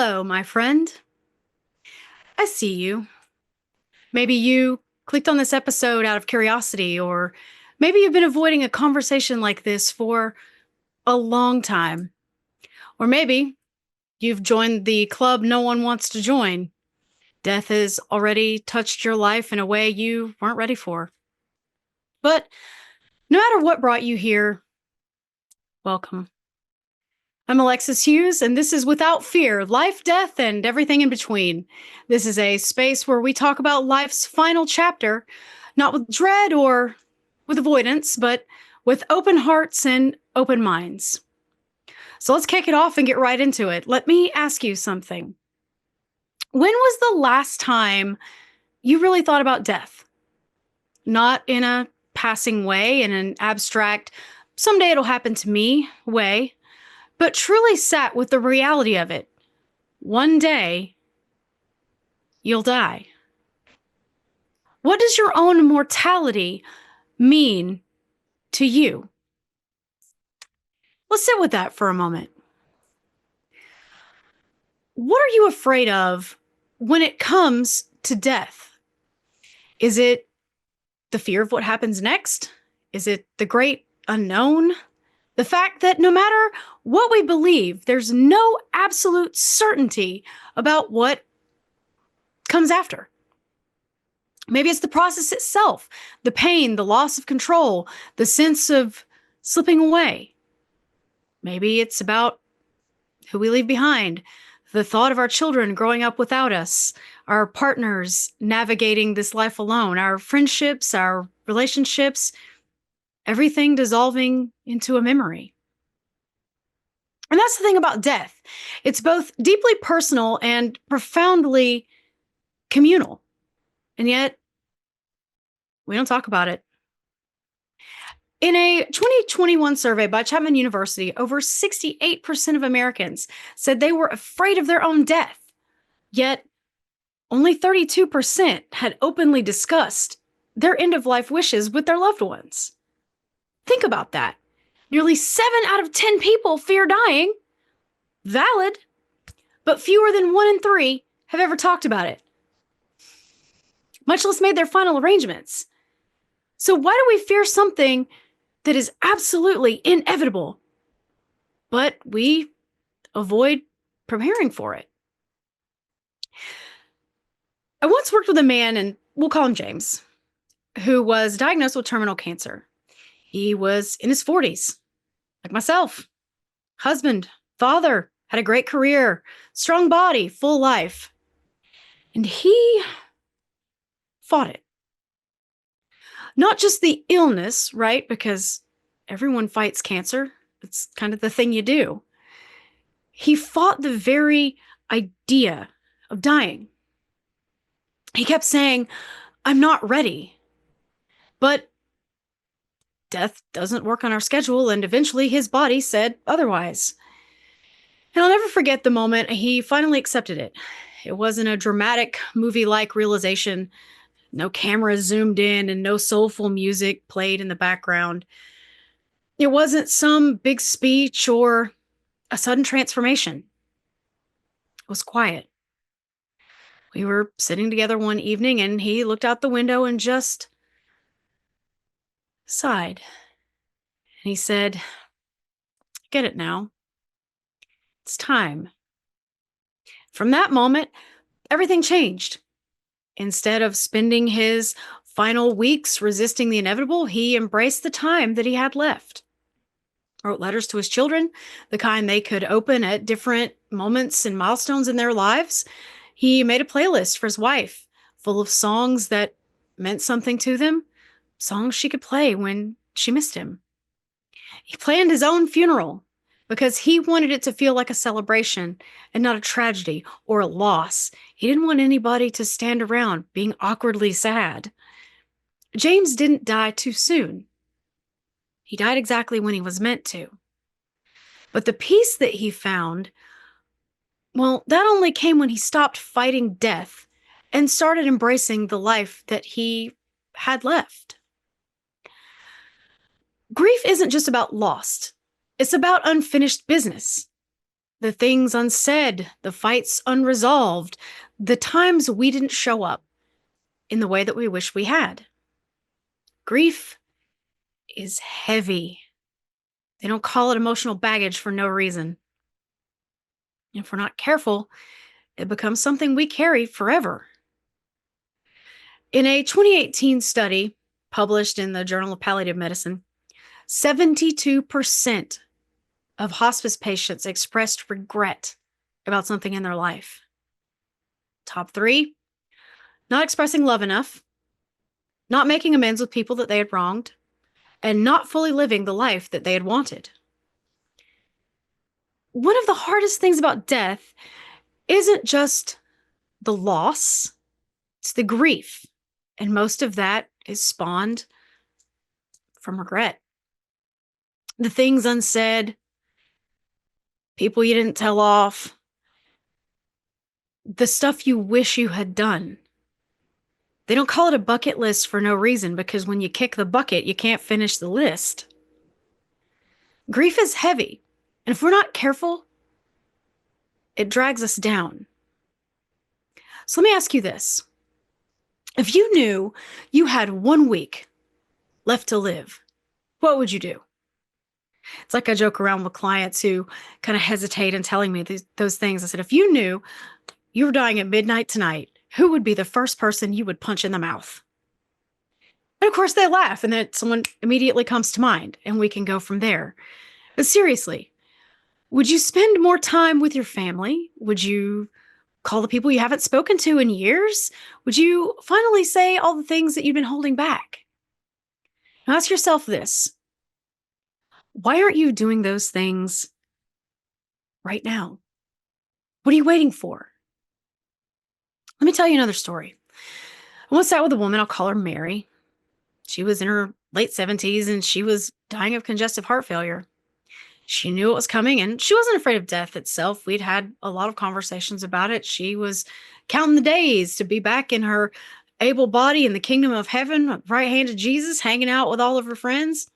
Hello, my friend. I see you. Maybe you clicked on this episode out of curiosity, or maybe you've been avoiding a conversation like this for a long time. Or maybe you've joined the club no one wants to join. Death has already touched your life in a way you weren't ready for. But no matter what brought you here, welcome. I'm Alexis Hughes, and this is Without Fear, Life, Death, and Everything in Between. This is a space where we talk about life's final chapter, not with dread or with avoidance, but with open hearts and open minds. So let's kick it off and get right into it. Let me ask you something. When was the last time you really thought about death? Not in a passing way, in an abstract, someday it'll happen to me way, but truly sat with the reality of it. One day, you'll die. What does your own mortality mean to you? Let's sit with that for a moment. What are you afraid of when it comes to death? Is it the fear of what happens next? Is it the great unknown? The fact that no matter what we believe, there's no absolute certainty about what comes after. Maybe it's the process itself, the pain, the loss of control, the sense of slipping away. Maybe it's about who we leave behind, the thought of our children growing up without us, our partners navigating this life alone, our friendships, our relationships, everything dissolving into a memory. And that's the thing about death. It's both deeply personal and profoundly communal. And yet, we don't talk about it. In a 2021 survey by Chapman University, over 68% of Americans said they were afraid of their own death. Yet, only 32% had openly discussed their end of life wishes with their loved ones. Think about that. Nearly 7 out of 10 people fear dying. Valid. But fewer than 1 in 3 have ever talked about it, much less made their final arrangements. So why do we fear something that is absolutely inevitable, but we avoid preparing for it? I once worked with a man, and we'll call him James, who was diagnosed with terminal cancer. He was in his 40s, like myself. Husband, father, had a great career, strong body, full life. And he fought it. Not just the illness, right? Because everyone fights cancer. It's kind of the thing you do. He fought the very idea of dying. He kept saying, I'm not ready. But death doesn't work on our schedule, and eventually his body said otherwise. And I'll never forget the moment he finally accepted it. It wasn't a dramatic movie-like realization. No cameras zoomed in and no soulful music played in the background. It wasn't some big speech or a sudden transformation. It was quiet. We were sitting together one evening and he looked out the window and just sighed. And he said, I get it now. It's time. From that moment, everything changed. Instead of spending his final weeks resisting the inevitable, he embraced the time that he had left. Wrote letters to his children, the kind they could open at different moments and milestones in their lives. He made a playlist for his wife, full of songs that meant something to them, songs she could play when she missed him. He planned his own funeral because he wanted it to feel like a celebration and not a tragedy or a loss. He didn't want anybody to stand around being awkwardly sad. James didn't die too soon. He died exactly when he was meant to. But the peace that he found, well, that only came when he stopped fighting death and started embracing the life that he had left. Grief isn't just about loss. It's about unfinished business. The things unsaid, the fights unresolved, the times we didn't show up in the way that we wish we had. Grief is heavy. They don't call it emotional baggage for no reason. If we're not careful, it becomes something we carry forever. In a 2018 study published in the Journal of Palliative Medicine, 72% of hospice patients expressed regret about something in their life. Top three: not expressing love enough, not making amends with people that they had wronged, and not fully living the life that they had wanted. One of the hardest things about death isn't just the loss, it's the grief. And most of that is spawned from regret. The things unsaid, people you didn't tell off, the stuff you wish you had done. They don't call it a bucket list for no reason, because when you kick the bucket, you can't finish the list. Grief is heavy, and if we're not careful, it drags us down. So let me ask you this. If you knew you had 1 week left to live, what would you do? It's like I joke around with clients who kind of hesitate in telling me those things. I said, if you knew you were dying at midnight tonight, who would be the first person you would punch in the mouth? And of course they laugh, and then someone immediately comes to mind, and we can go from there. But seriously, would you spend more time with your family? Would you call the people you haven't spoken to in years? Would you finally say all the things that you've been holding back? Now ask yourself this. Why aren't you doing those things right now? What are you waiting for? Let me tell you another story. I once sat with a woman, I'll call her Mary. She was in her late 70s and she was dying of congestive heart failure. She knew it was coming and she wasn't afraid of death itself. We'd had a lot of conversations about it. She was counting the days to be back in her able body in the kingdom of heaven, right hand of Jesus, hanging out with all of her friends.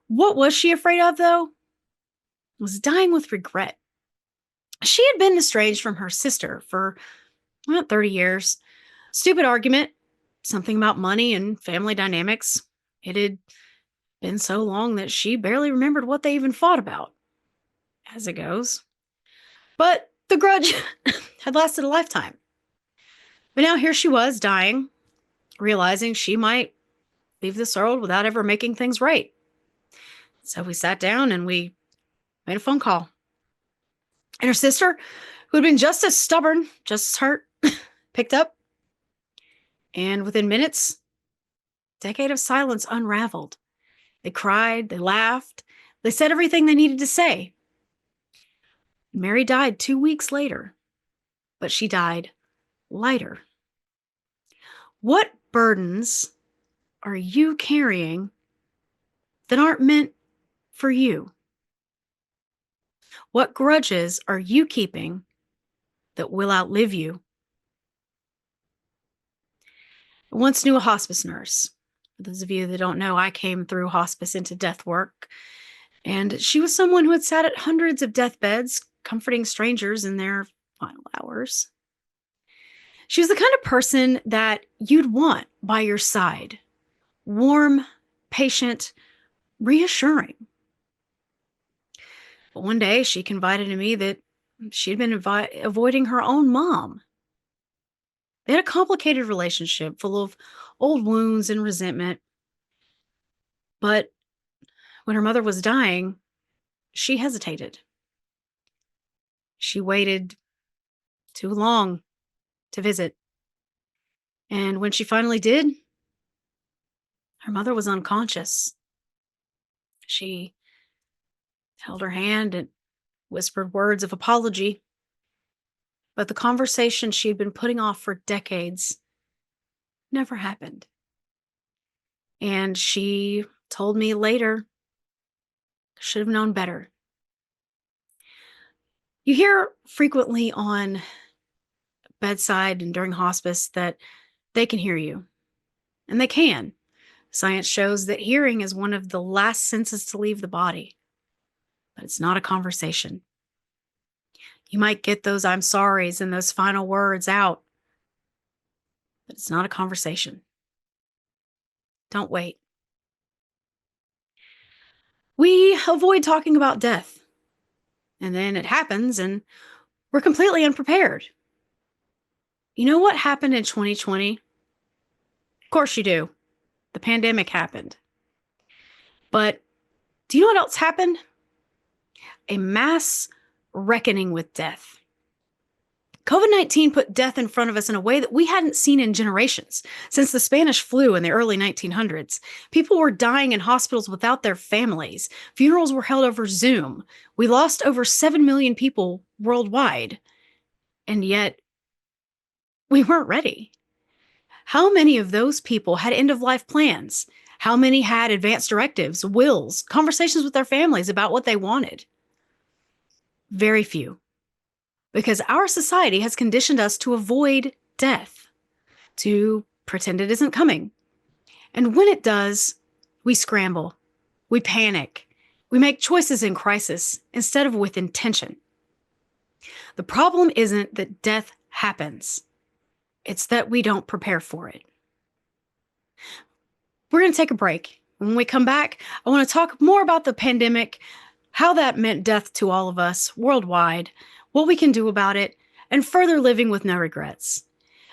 What was she afraid of, though? Was dying with regret. She had been estranged from her sister for about 30 years. Stupid argument, something about money and family dynamics. It had been so long that she barely remembered what they even fought about, as it goes. But the grudge had lasted a lifetime. But now here she was, dying, realizing she might leave this world without ever making things right. So we sat down and we made a phone call. And her sister, who had been just as stubborn, just as hurt, picked up. And within minutes, a decade of silence unraveled. They cried, they laughed, they said everything they needed to say. Mary died 2 weeks later, but she died lighter. What burdens are you carrying that aren't meant for you? What grudges are you keeping that will outlive you? I once knew a hospice nurse. For those of you that don't know, I came through hospice into death work. And she was someone who had sat at hundreds of deathbeds, comforting strangers in their final hours. She was the kind of person that you'd want by your side. Warm, patient, reassuring. But one day she confided to me that she'd been avoiding her own mom. They had a complicated relationship full of old wounds and resentment. But when her mother was dying, she hesitated. She waited too long to visit. And when she finally did, her mother was unconscious. She held her hand and whispered words of apology. But the conversation she had been putting off for decades never happened. And she told me later, I should have known better. You hear frequently on bedside and during hospice that they can hear you. And they can. Science shows that hearing is one of the last senses to leave the body. But it's not a conversation. You might get those I'm sorries and those final words out, but it's not a conversation. Don't wait. We avoid talking about death, and then it happens, and we're completely unprepared. You know what happened in 2020? Of course you do. The pandemic happened. But do you know what else happened? A mass reckoning with death. COVID-19 put death in front of us in a way that we hadn't seen in generations. Since the Spanish flu in the early 1900s, people were dying in hospitals without their families. Funerals were held over Zoom. We lost over 7 million people worldwide. And yet, we weren't ready. How many of those people had end-of-life plans? How many had advance directives, wills, conversations with their families about what they wanted? Very few. Because our society has conditioned us to avoid death, to pretend it isn't coming. And when it does, we scramble, we panic, we make choices in crisis instead of with intention. The problem isn't that death happens, it's that we don't prepare for it. We're going to take a break. When we come back, I want to talk more about the pandemic, how that meant death to all of us worldwide, what we can do about it, and further living with no regrets.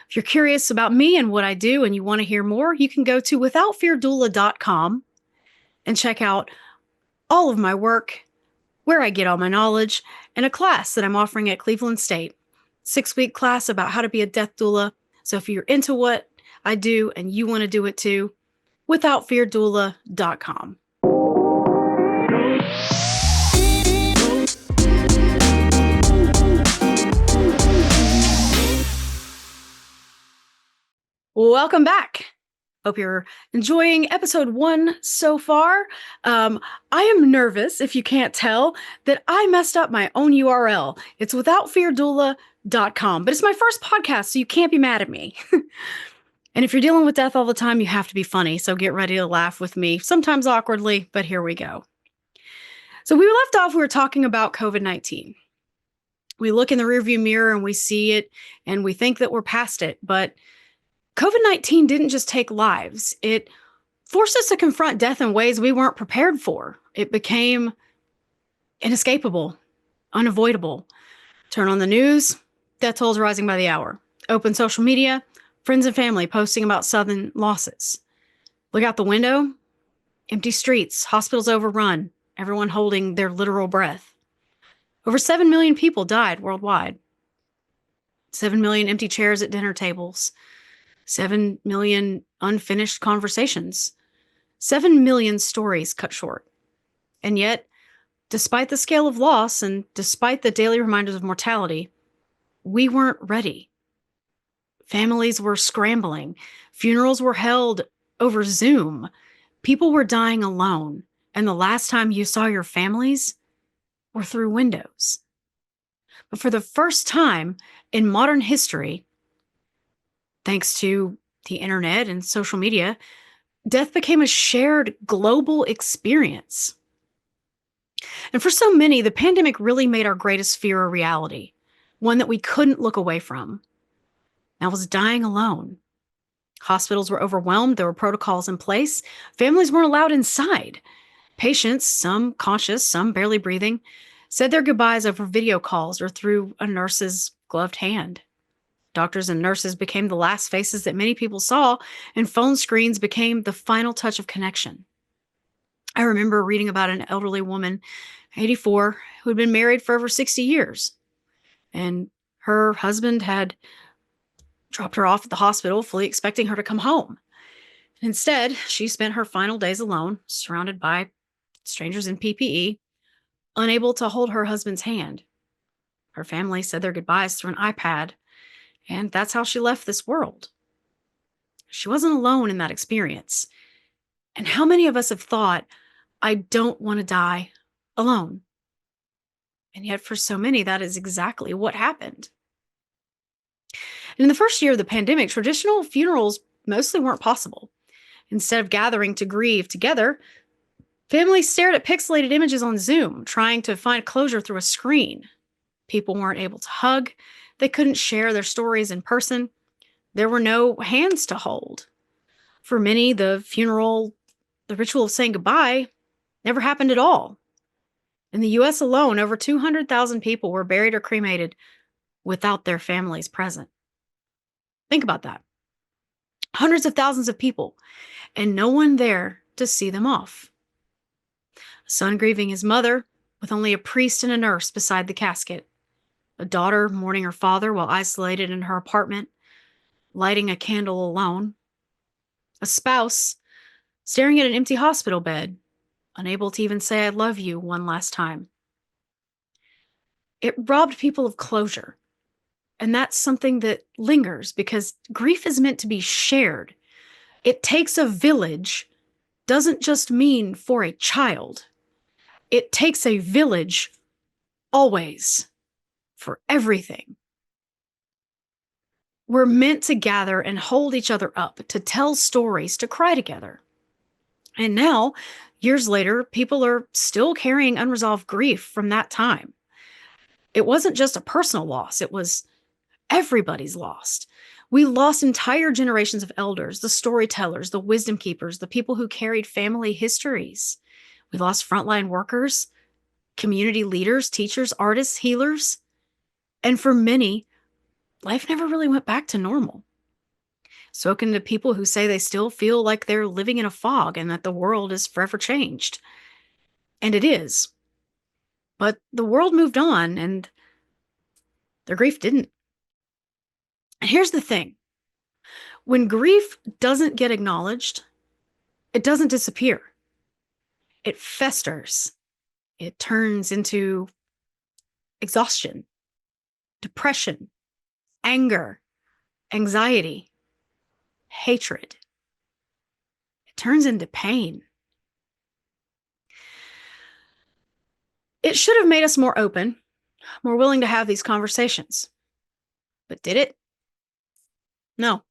If you're curious about me and what I do and you want to hear more, you can go to withoutfeardoula.com and check out all of my work, where I get all my knowledge, and a class that I'm offering at Cleveland State. 6-week class about how to be a death doula. So if you're into what I do and you want to do it too, withoutfeardoula.com. Welcome back. Hope you're enjoying episode 1 so far. I am nervous, if you can't tell, that I messed up my own URL. It's withoutfeardoula.com, but it's my first podcast, so you can't be mad at me. And if you're dealing with death all the time, you have to be funny, so get ready to laugh with me, sometimes awkwardly, but here we go. So we left off, we were talking about COVID-19. We look in the rearview mirror and we see it, and we think that we're past it, but COVID-19 didn't just take lives. It forced us to confront death in ways we weren't prepared for. It became inescapable, unavoidable. Turn on the news, death tolls rising by the hour. Open social media, friends and family posting about sudden losses. Look out the window, empty streets, hospitals overrun, everyone holding their literal breath. Over 7 million people died worldwide. 7 million empty chairs at dinner tables. 7 million unfinished conversations. 7 million stories cut short. And yet, despite the scale of loss and despite the daily reminders of mortality, we weren't ready. Families were scrambling. Funerals were held over Zoom. People were dying alone. And the last time you saw your families were through windows. But for the first time in modern history, thanks to the internet and social media, death became a shared global experience. And for so many, the pandemic really made our greatest fear a reality, one that we couldn't look away from. That was dying alone. Hospitals were overwhelmed. There were protocols in place. Families weren't allowed inside. Patients, some conscious, some barely breathing, said their goodbyes over video calls or through a nurse's gloved hand. Doctors and nurses became the last faces that many people saw, and phone screens became the final touch of connection. I remember reading about an elderly woman, 84, who had been married for over 60 years. And her husband had dropped her off at the hospital, fully expecting her to come home. Instead, she spent her final days alone, surrounded by strangers in PPE, unable to hold her husband's hand. Her family said their goodbyes through an iPad, and that's how she left this world. She wasn't alone in that experience. And how many of us have thought, I don't want to die alone? And yet for so many, that is exactly what happened. And in the first year of the pandemic, traditional funerals mostly weren't possible. Instead of gathering to grieve together, families stared at pixelated images on Zoom, trying to find closure through a screen. People weren't able to hug. They couldn't share their stories in person. There were no hands to hold. For many, the funeral, the ritual of saying goodbye, never happened at all. In the US alone, over 200,000 people were buried or cremated without their families present. Think about that. Hundreds of thousands of people, and no one there to see them off. A son grieving his mother, with only a priest and a nurse beside the casket. A daughter mourning her father while isolated in her apartment, lighting a candle alone. A spouse staring at an empty hospital bed, unable to even say I love you one last time. It robbed people of closure. And that's something that lingers because grief is meant to be shared. It takes a village, doesn't just mean for a child. It takes a village always for everything. We're meant to gather and hold each other up, to tell stories, to cry together. And now, years later, people are still carrying unresolved grief from that time. It wasn't just a personal loss, it was everybody's lost. We lost entire generations of elders, the storytellers, the wisdom keepers, the people who carried family histories. We lost frontline workers, community leaders, teachers, artists, healers. And for many, life never really went back to normal. Spoken to people who say they still feel like they're living in a fog and that the world is forever changed. And it is. But the world moved on and their grief didn't. And here's the thing. When grief doesn't get acknowledged, it doesn't disappear. It festers. It turns into exhaustion, depression, anger, anxiety, hatred. It turns into pain. It should have made us more open, more willing to have these conversations. But did it? No.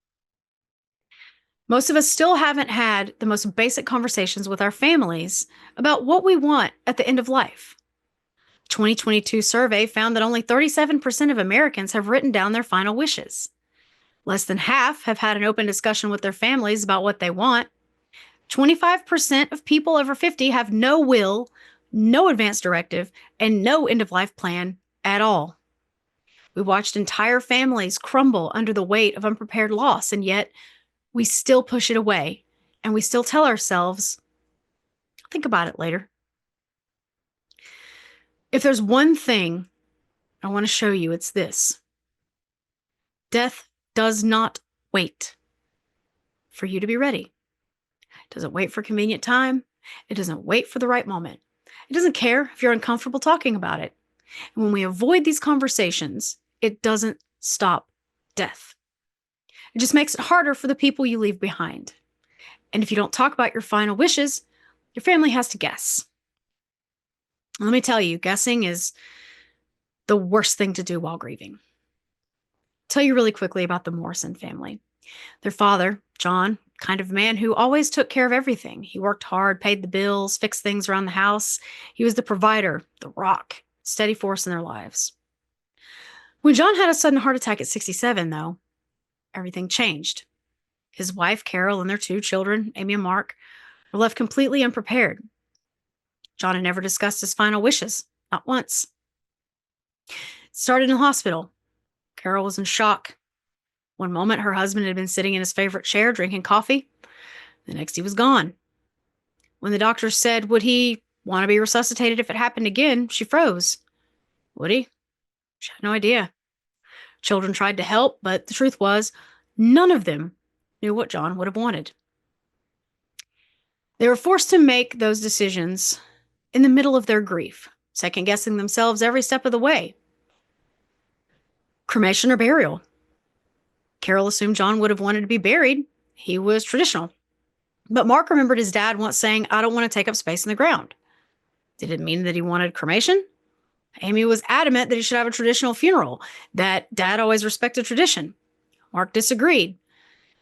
Most of us still haven't had the most basic conversations with our families about what we want at the end of life. A 2022 survey found that only 37% of Americans have written down their final wishes. Less than half have had an open discussion with their families about what they want. 25% of people over 50 have no will, no advance directive, and no end-of-life plan at all. We watched entire families crumble under the weight of unprepared loss, and yet we still push it away, and we still tell ourselves, think about it later. If there's one thing I want to show you, it's this. Death does not wait for you to be ready. It doesn't wait for convenient time. It doesn't wait for the right moment. It doesn't care if you're uncomfortable talking about it. And when we avoid these conversations, it doesn't stop death. It just makes it harder for the people you leave behind. And if you don't talk about your final wishes, your family has to guess. Let me tell you, guessing is the worst thing to do while grieving. I'll tell you really quickly about the Morrison family. Their father, John, kind of man who always took care of everything. He worked hard, paid the bills, fixed things around the house. He was the provider, the rock, steady force in their lives. When John had a sudden heart attack at 67, though, everything changed. His wife, Carol, and their two children, Amy and Mark, were left completely unprepared. John had never discussed his final wishes, not once. It started in the hospital. Carol was in shock. One moment, her husband had been sitting in his favorite chair drinking coffee. The next, he was gone. When the doctor said, would he want to be resuscitated if it happened again, she froze. Would he? She had no idea. Children tried to help, but the truth was, none of them knew what John would have wanted. They were forced to make those decisions in the middle of their grief, second-guessing themselves every step of the way. Cremation or burial? Carol assumed John would have wanted to be buried. He was traditional. But Mark remembered his dad once saying, I don't want to take up space in the ground. Did it mean that he wanted cremation? Amy was adamant that he should have a traditional funeral, that dad always respected tradition. Mark disagreed.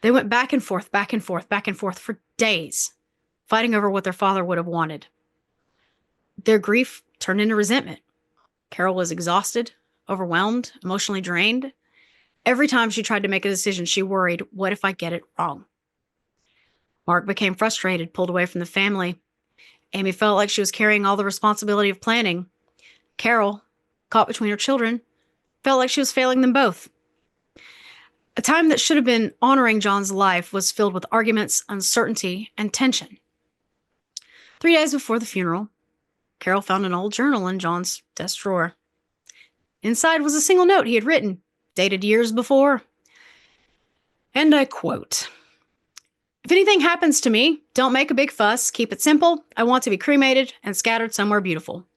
They went back and forth, back and forth, back and forth for days, fighting over what their father would have wanted. Their grief turned into resentment. Carol was exhausted. overwhelmed, emotionally drained. Every time she tried to make a decision, she worried, what if I get it wrong? Mark became frustrated, pulled away from the family. Amy felt like she was carrying all the responsibility of planning. Carol, caught between her children, felt like she was failing them both. A time that should have been honoring John's life was filled with arguments, uncertainty, and tension. 3 days before the funeral, Carol found an old journal in John's desk drawer. Inside was a single note he had written, dated years before. And I quote, "If anything happens to me, don't make a big fuss. Keep it simple. I want to be cremated and scattered somewhere beautiful."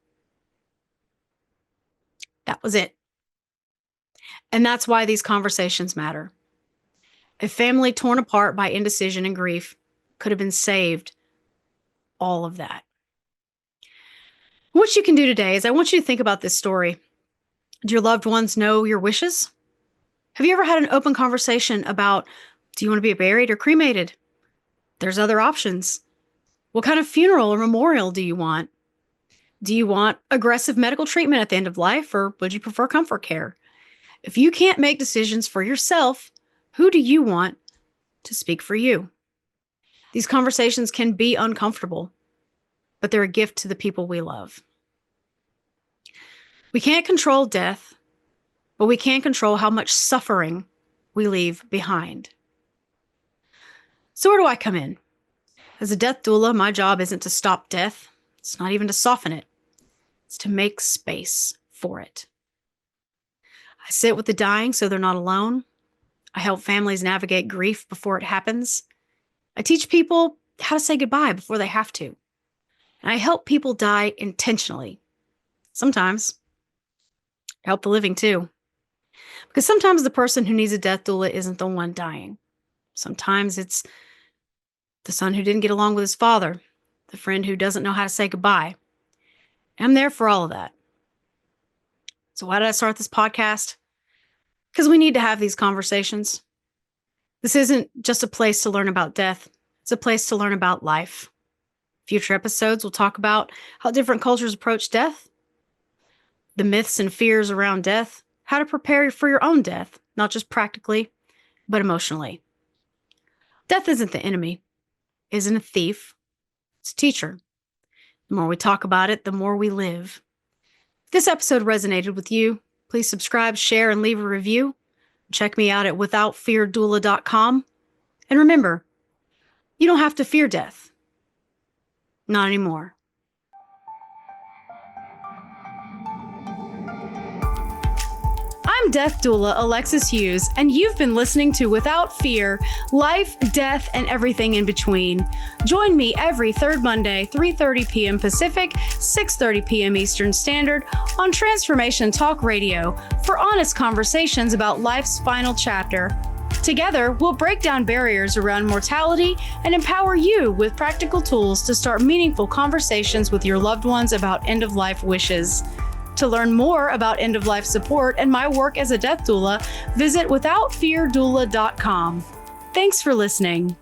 That was it. And that's why these conversations matter. A family torn apart by indecision and grief could have been saved all of that. What you can do today is I want you to think about this story. Do your loved ones know your wishes? Have you ever had an open conversation about, do you want to be buried or cremated? There's other options. What kind of funeral or memorial do you want? Do you want aggressive medical treatment at the end of life, or would you prefer comfort care? If you can't make decisions for yourself, who do you want to speak for you? These conversations can be uncomfortable, but they're a gift to the people we love. We can't control death, but we can control how much suffering we leave behind. So where do I come in? As a death doula, my job isn't to stop death. It's not even to soften it. It's to make space for it. I sit with the dying so they're not alone. I help families navigate grief before it happens. I teach people how to say goodbye before they have to. And I help people die intentionally. Sometimes I help the living too. Because sometimes the person who needs a death doula isn't the one dying. Sometimes it's the son who didn't get along with his father, the friend who doesn't know how to say goodbye. I'm there for all of that. So why did I start this podcast? Because we need to have these conversations. This isn't just a place to learn about death. It's a place to learn about life. Future episodes will talk about how different cultures approach death, the myths and fears around death, how to prepare for your own death, not just practically, but emotionally. Death isn't the enemy, isn't a thief. It's a teacher. The more we talk about it, the more we live. If this episode resonated with you, please subscribe, share, and leave a review. Check me out at withoutfeardoula.com. And remember, you don't have to fear death. Not anymore. I'm death doula Alexis Hughes, and you've been listening to Without Fear, Life, Death, and Everything in Between. Join me every third Monday, 3:30 p.m. Pacific, 6:30 p.m. Eastern Standard on Transformation Talk Radio for honest conversations about life's final chapter. Together, we'll break down barriers around mortality and empower you with practical tools to start meaningful conversations with your loved ones about end-of-life wishes. To learn more about end-of-life support and my work as a death doula, visit withoutfeardoula.com. Thanks for listening.